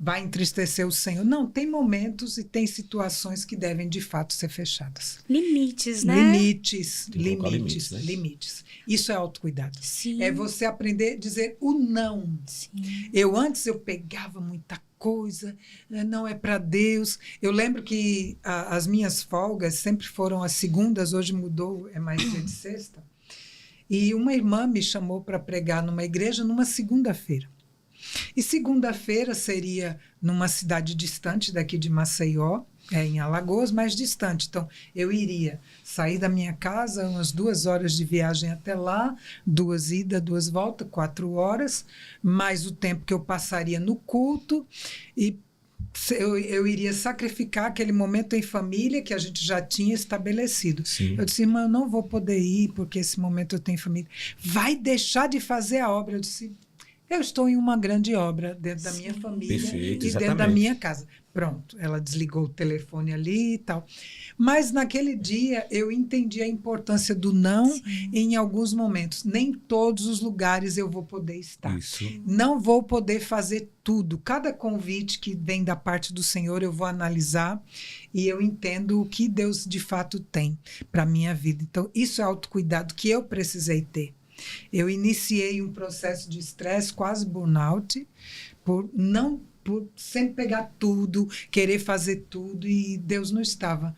vai entristecer o Senhor. Não, tem momentos e tem situações que devem, de fato, ser fechadas. Limites, né? Limites. Isso é autocuidado. Sim. É você aprender a dizer o não. Sim. Antes eu pegava muita coisa, não é para Deus. Eu lembro que as minhas folgas sempre foram as segundas, hoje mudou, é mais dia de sexta. E uma irmã me chamou para pregar numa igreja numa segunda-feira. E segunda-feira seria numa cidade distante daqui de Maceió, em Alagoas, mais distante. Então, eu iria sair da minha casa, umas 2 horas de viagem até lá, 2 idas, 2 voltas, 4 horas, mais o tempo que eu passaria no culto, e eu iria sacrificar aquele momento em família que a gente já tinha estabelecido. Sim. Eu disse, irmã, eu não vou poder ir, porque esse momento eu tenho família. Vai deixar de fazer a obra? Eu disse, eu estou em uma grande obra dentro da minha família. Perfeito, e dentro da minha casa. Pronto, ela desligou o telefone ali e tal. Mas naquele dia eu entendi a importância do não. Sim. Em alguns momentos. Nem todos os lugares eu vou poder estar. Isso. Não vou poder fazer tudo. Cada convite que vem da parte do Senhor eu vou analisar e eu entendo o que Deus de fato tem para a minha vida. Então, isso é autocuidado que eu precisei ter. Eu iniciei um processo de estresse, quase burnout, por sempre pegar tudo, querer fazer tudo, e Deus não estava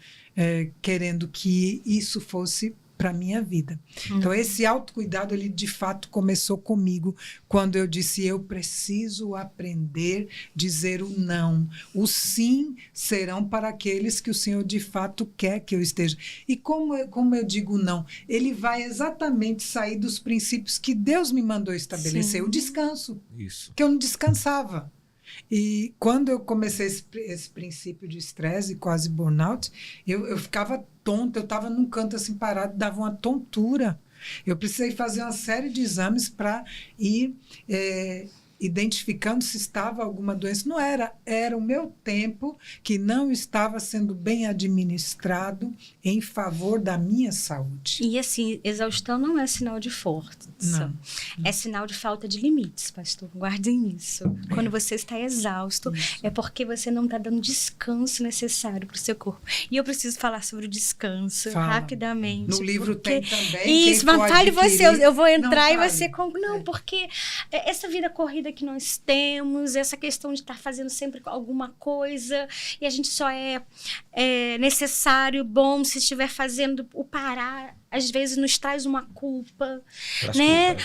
querendo que isso fosse para a minha vida. Então, esse autocuidado, ele de fato começou comigo, quando eu disse, eu preciso aprender a dizer o não. O sim serão para aqueles que o Senhor de fato quer que eu esteja. E como eu digo não? Ele vai exatamente sair dos princípios que Deus me mandou estabelecer. Sim. O descanso. Isso. Que eu não descansava. E quando eu comecei esse princípio de estresse e quase burnout, eu ficava tonta, eu estava num canto assim parado, dava uma tontura. Eu precisei fazer uma série de exames para ir identificando se estava alguma doença. Não era o meu tempo que não estava sendo bem administrado em favor da minha saúde. E assim, exaustão não é sinal de força. Não. É sinal de falta de limites, pastor. Guardem isso. Quando você está exausto, é porque você não está dando descanso necessário para o seu corpo. E eu preciso falar sobre o descanso rapidamente. No livro tem também. Isso, mas fale você. Eu vou entrar e você... Não, porque essa vida corrida que nós temos, essa questão de estar fazendo sempre alguma coisa, e a gente só é necessário, bom, se estiver fazendo o parar, às vezes nos traz uma culpa, né?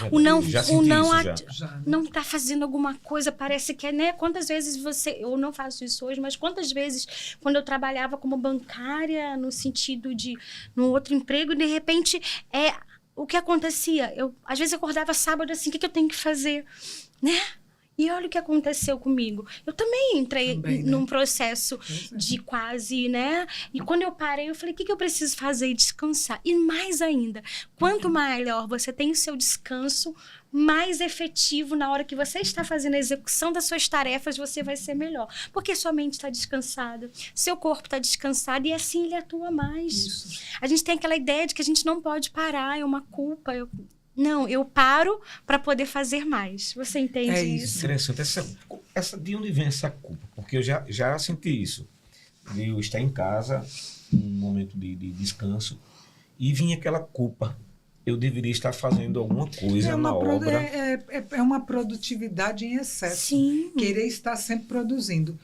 Não tá fazendo alguma coisa, parece que é, né? Quantas vezes eu não faço isso hoje, mas quantas vezes, quando eu trabalhava como bancária, no sentido de, num outro emprego, de repente, o que acontecia? Eu, às vezes, acordava sábado assim, o que eu tenho que fazer, né? E olha o que aconteceu comigo. Eu também entrei num processo de quase, né? E quando eu parei, eu falei, o que eu preciso fazer? E descansar. E mais ainda, quanto melhor você tem o seu descanso, mais efetivo na hora que você está fazendo a execução das suas tarefas, você vai ser melhor. Porque sua mente está descansada, seu corpo está descansado e assim ele atua mais. Isso. A gente tem aquela ideia de que a gente não pode parar, é uma culpa. Não, eu paro para poder fazer mais. Você entende isso? Interessante. De onde vem essa culpa? Porque eu já senti isso. Eu estar em casa, num momento de descanso, e vinha aquela culpa. Eu deveria estar fazendo alguma coisa na obra. É uma produtividade em excesso. Sim. Querer estar sempre produzindo.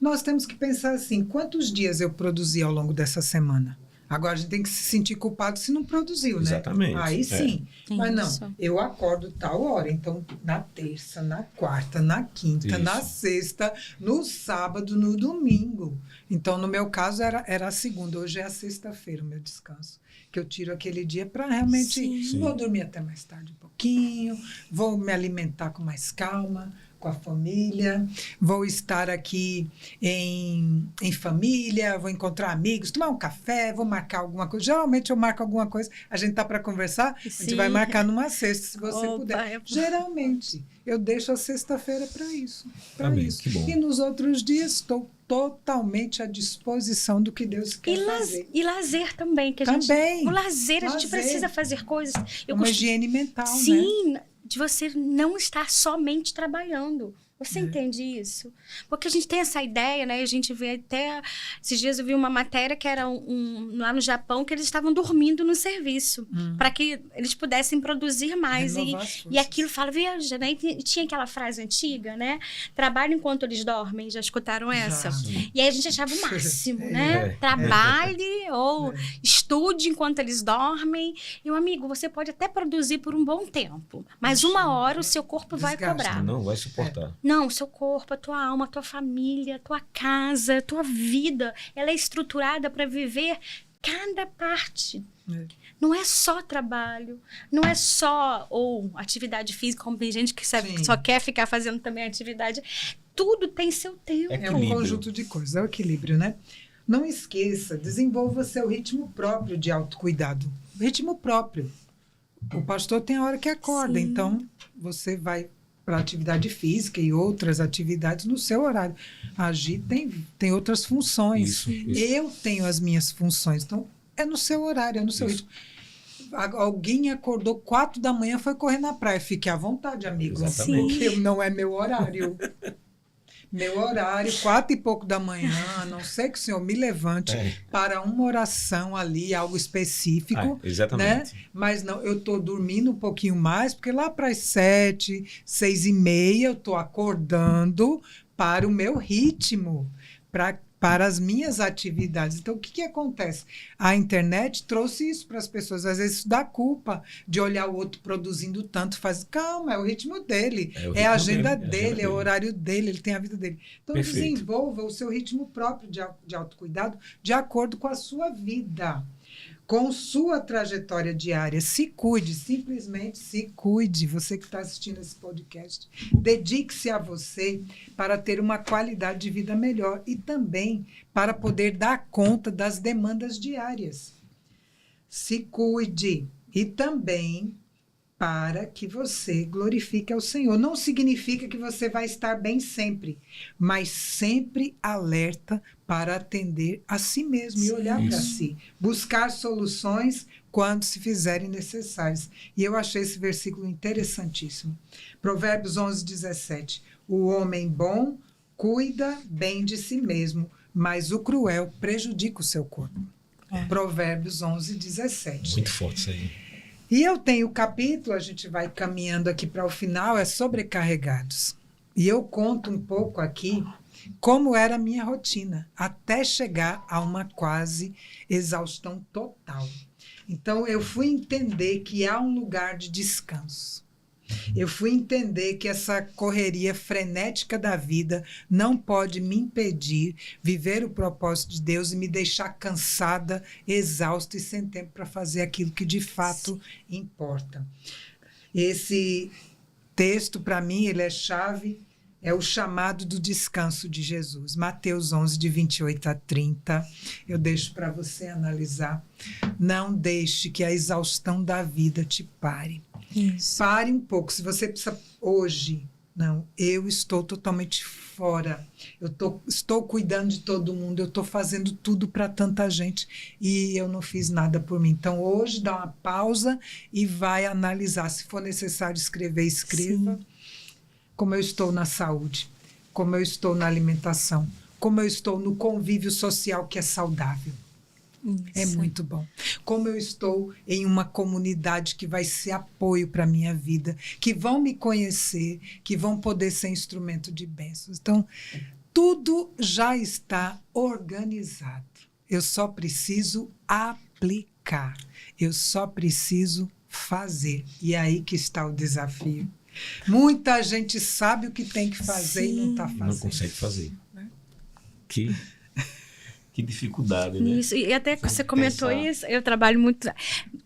Nós temos que pensar assim, quantos dias eu produzi ao longo dessa semana? Agora a gente tem que se sentir culpado se não produziu, né? Exatamente. Aí sim. Mas não, eu acordo tal hora. Então, na terça, na quarta, na quinta, na sexta, no sábado, no domingo. Então, no meu caso, era a segunda. Hoje é a sexta-feira o meu descanso. Que eu tiro aquele dia para realmente... Vou dormir até mais tarde um pouquinho. Vou me alimentar com mais calma, com a família, vou estar aqui em família, vou encontrar amigos, tomar um café, vou marcar alguma coisa. Geralmente eu marco alguma coisa, a gente tá para conversar, a gente vai marcar numa sexta, se você puder. Geralmente, eu deixo a sexta-feira para isso. Que bom. E nos outros dias estou totalmente à disposição do que Deus quer fazer. E lazer também. Que o lazer, a gente precisa fazer coisas. Higiene mental, né? Sim, de você não estar somente trabalhando. Você entende isso? Porque a gente tem essa ideia, né? A gente vê até... Esses dias eu vi uma matéria que era lá no Japão, que eles estavam dormindo no serviço, para que eles pudessem produzir mais. E aquilo fala, veja, né? E tinha aquela frase antiga, né? Trabalhe enquanto eles dormem. Já escutaram essa? E aí a gente achava o máximo, né? Trabalhe ou estude enquanto eles dormem. E, amigo, você pode até produzir por um bom tempo, mas uma hora o seu corpo vai cobrar. Não vai suportar. Não, o seu corpo, a tua alma, a tua família, a tua casa, a tua vida, ela é estruturada para viver cada parte. Não é só trabalho, não é só atividade física, como tem gente que só quer ficar fazendo também atividade. Tudo tem seu tempo. É um conjunto de coisas, é o equilíbrio, né? Não esqueça, desenvolva seu ritmo próprio de autocuidado. Ritmo próprio. O pastor tem a hora que acorda, então você vai para atividade física e outras atividades no seu horário. Agir tem outras funções. Isso. Eu tenho as minhas funções. Então, é no seu horário, é no seu ritmo. Alguém acordou 4 da manhã, foi correr na praia. Fique à vontade, amigo. Porque não é meu horário. Meu horário, 4 e pouco da manhã, a não ser que o senhor me levante para uma oração ali, algo específico. Exatamente. Né? Mas não, eu estou dormindo um pouquinho mais, porque lá para as 7, 6:30, eu estou acordando para o meu ritmo, para as minhas atividades. Então, o que acontece? A internet trouxe isso para as pessoas. Às vezes, isso dá culpa de olhar o outro produzindo tanto. Calma, é o ritmo dele. É a agenda dele, é o horário dele, ele tem a vida dele. Então, desenvolva o seu ritmo próprio de autocuidado de acordo com a sua vida, com sua trajetória diária. Se cuide, simplesmente se cuide. Você que está assistindo esse podcast, dedique-se a você para ter uma qualidade de vida melhor e também para poder dar conta das demandas diárias. Se cuide e também para que você glorifique ao Senhor. Não significa que você vai estar bem sempre, mas sempre alerta para atender a si mesmo e olhar para si. Buscar soluções quando se fizerem necessárias. E eu achei esse versículo interessantíssimo. Provérbios 11:17. O homem bom cuida bem de si mesmo, mas o cruel prejudica o seu corpo. Provérbios 11:17. Muito forte isso aí. E eu tenho o capítulo, a gente vai caminhando aqui para o final, é sobrecarregados. E eu conto um pouco aqui como era a minha rotina, até chegar a uma quase exaustão total. Então, eu fui entender que há um lugar de descanso. Eu fui entender que essa correria frenética da vida não pode me impedir viver o propósito de Deus e me deixar cansada, exausta e sem tempo para fazer aquilo que de fato importa. Esse texto, para mim, ele é chave, é o chamado do descanso de Jesus. Mateus 11, de 28 a 30. Eu deixo para você analisar. Não deixe que a exaustão da vida te pare. Isso. Pare um pouco. Se você precisa hoje, não, eu estou totalmente fora. Estou cuidando de todo mundo, eu estou fazendo tudo para tanta gente e eu não fiz nada por mim. Então, hoje, dá uma pausa e vai analisar. Se for necessário escrever, escreva. Sim. Como eu estou na saúde, como eu estou na alimentação, como eu estou no convívio social que é saudável. Isso. É muito bom. Como eu estou em uma comunidade que vai ser apoio para a minha vida, que vão me conhecer, que vão poder ser instrumento de bênçãos. Então, tudo já está organizado. Eu só preciso aplicar. Eu só preciso fazer. E é aí que está o desafio. Muita gente sabe o que tem que fazer. Sim. E não está fazendo. Não consegue fazer. Né? Que dificuldade, né? Isso, e até que você comentou isso, eu trabalho muito...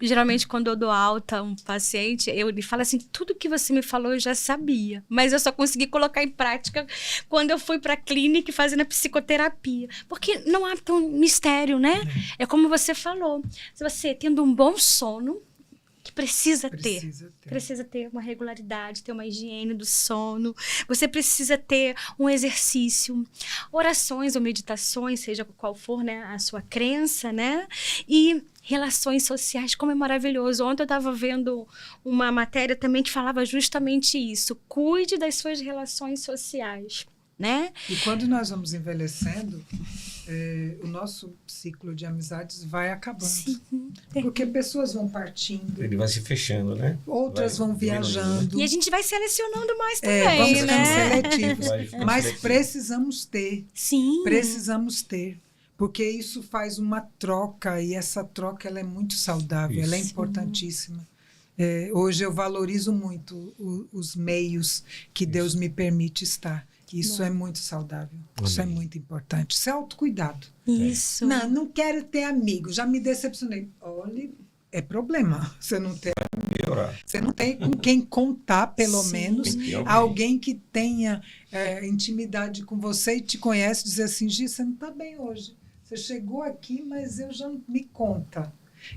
Geralmente, quando eu dou alta a um paciente, ele fala assim, tudo que você me falou eu já sabia, mas eu só consegui colocar em prática quando eu fui para a clínica fazendo a psicoterapia. Porque não há tão mistério, né? É como você falou. Se você tendo um bom sono, que precisa ter uma regularidade, ter uma higiene do sono. Você precisa ter um exercício, orações ou meditações, seja qual for, né, a sua crença, né? E relações sociais, como é maravilhoso. Ontem eu estava vendo uma matéria também que falava justamente isso. Cuide das suas relações sociais, né? E quando nós vamos envelhecendo, o nosso ciclo de amizades vai acabando. Sim. Porque pessoas vão partindo. Ele vai se fechando, né? Outras vão viajando. E a gente vai selecionando mais também, vamos né? seletivos. Mas precisamos ter. Sim. Precisamos ter. Porque isso faz uma troca, e essa troca ela é muito saudável, ela é importantíssima. Hoje eu valorizo muito os meios que Deus me permite estar. Isso é muito saudável. Amém. Isso é muito importante. Isso é autocuidado. Isso. Não quero ter amigo. Já me decepcionei. Olha, é problema. Você não tem... Você não tem com quem contar, pelo menos. Alguém que tenha intimidade com você e te conhece, dizer assim, Gi, você não está bem hoje. Você chegou aqui, mas eu já me conta.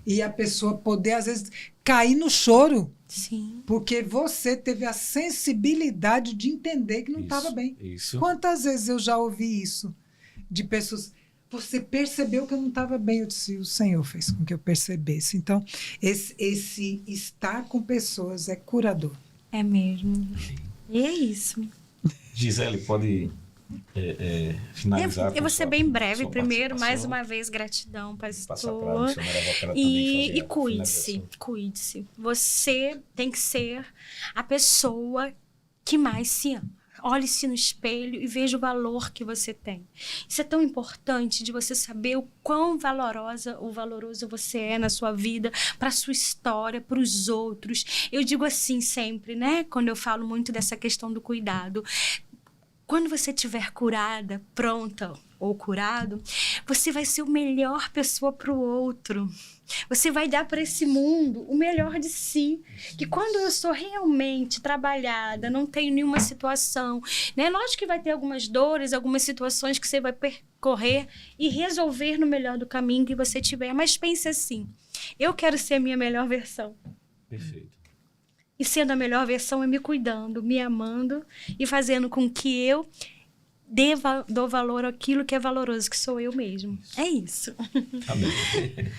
E a pessoa poder, às vezes, cair no choro. Sim. Porque você teve a sensibilidade de entender que não estava bem. Isso. Quantas vezes eu já ouvi isso de pessoas... Você percebeu que eu não estava bem. Eu disse, o Senhor fez com que eu percebesse. Então, esse estar com pessoas é curador. É mesmo. E é isso. Gisele, pode finalizar? Eu vou ser bem breve. Primeiro, mais uma vez, gratidão, pastor. E cuide-se. Você tem que ser a pessoa que mais se ama. Olhe-se no espelho e veja o valor que você tem. Isso é tão importante de você saber o quão valoroso você é na sua vida, para a sua história, para os outros. Eu digo assim sempre, né? Quando eu falo muito dessa questão do cuidado. Quando você estiver curada, pronta ou curado, você vai ser a melhor pessoa para o outro. Você vai dar para esse mundo o melhor de si. Que quando eu sou realmente trabalhada, não tenho nenhuma situação, né? Lógico que vai ter algumas dores, algumas situações que você vai percorrer e resolver no melhor do caminho que você tiver. Mas pense assim, eu quero ser a minha melhor versão. Perfeito. E sendo a melhor versão é me cuidando, me amando e fazendo com que eu dou valor àquilo que é valoroso, que sou eu mesmo. É isso. Amém.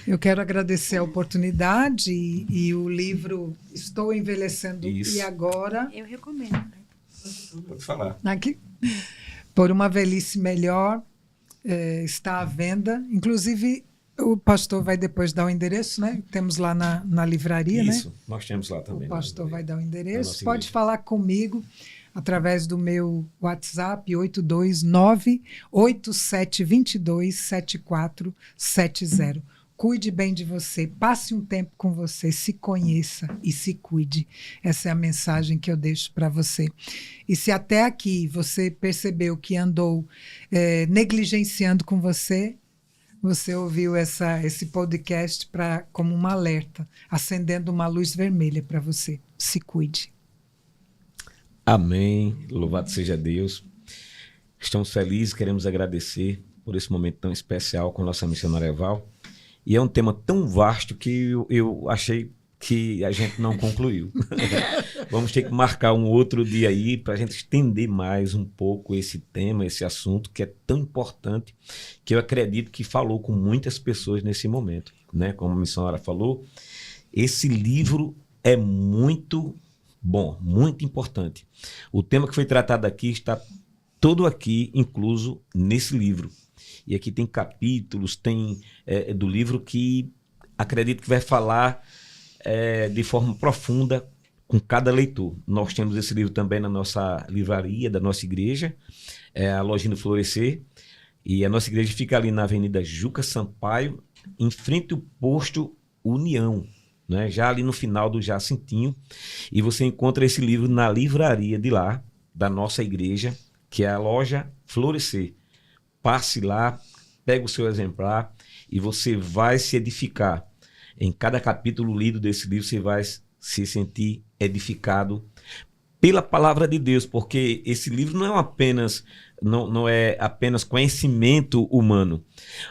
Eu quero agradecer a oportunidade e o livro Estou Envelhecendo e Agora. Eu recomendo. Pode falar. Aqui, por uma velhice melhor, está à venda. Inclusive, o pastor vai depois dar o endereço, né? Temos lá na livraria, Isso, né? Nós temos lá também. O pastor vai dar o endereço. Pode falar comigo. através do meu WhatsApp 829-8722-7470. Cuide bem de você, passe um tempo com você, se conheça e se cuide. Essa é a mensagem que eu deixo para você. E se até aqui você percebeu que andou negligenciando com você, você ouviu esse podcast como um alerta, acendendo uma luz vermelha para você. Se cuide. Amém. Louvado seja Deus. Estamos felizes, queremos agradecer por esse momento tão especial com a nossa missionária Val. E é um tema tão vasto que eu achei que a gente não concluiu. Vamos ter que marcar um outro dia aí para a gente estender mais um pouco esse tema, esse assunto que é tão importante, que eu acredito que falou com muitas pessoas nesse momento, né? Como a missionária falou, esse livro é muito bom, muito importante. O tema que foi tratado aqui está todo aqui incluso nesse livro. E aqui tem capítulos, tem do livro que acredito que vai falar de forma profunda com cada leitor. Nós temos esse livro também na nossa livraria da nossa igreja, a Lojinha do Florescer, e a nossa igreja fica ali na Avenida Juca Sampaio, em frente ao posto União, né? Já ali no final do Jacintinho, e você encontra esse livro na livraria de lá, da nossa igreja, que é a Loja Florescer. Passe lá, pega o seu exemplar e você vai se edificar. Em cada capítulo lido desse livro, você vai se sentir edificado pela palavra de Deus, porque esse livro não é apenas conhecimento humano,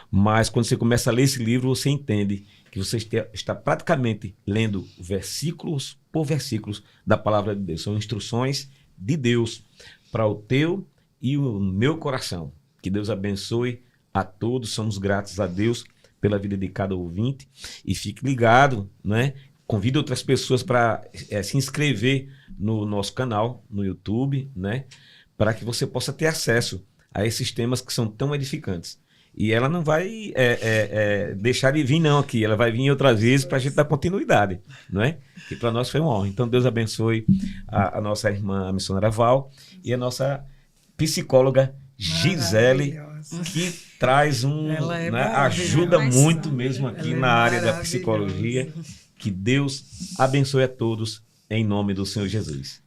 mas quando você começa a ler esse livro, você entende que você está praticamente lendo versículos por versículos da palavra de Deus. São instruções de Deus para o teu e o meu coração. Que Deus abençoe a todos. Somos gratos a Deus pela vida de cada ouvinte. E fique ligado, né? Convide outras pessoas para se inscrever no nosso canal, no YouTube, né? Para que você possa ter acesso a esses temas que são tão edificantes. E ela não vai deixar de vir não aqui. Ela vai vir outras vezes para a gente dar continuidade, não é? Que para nós foi uma honra. Então Deus abençoe a nossa irmã, a missionária Val, e a nossa psicóloga Gisele, que traz ajuda muito mesmo aqui na área da psicologia. Que Deus abençoe a todos em nome do Senhor Jesus.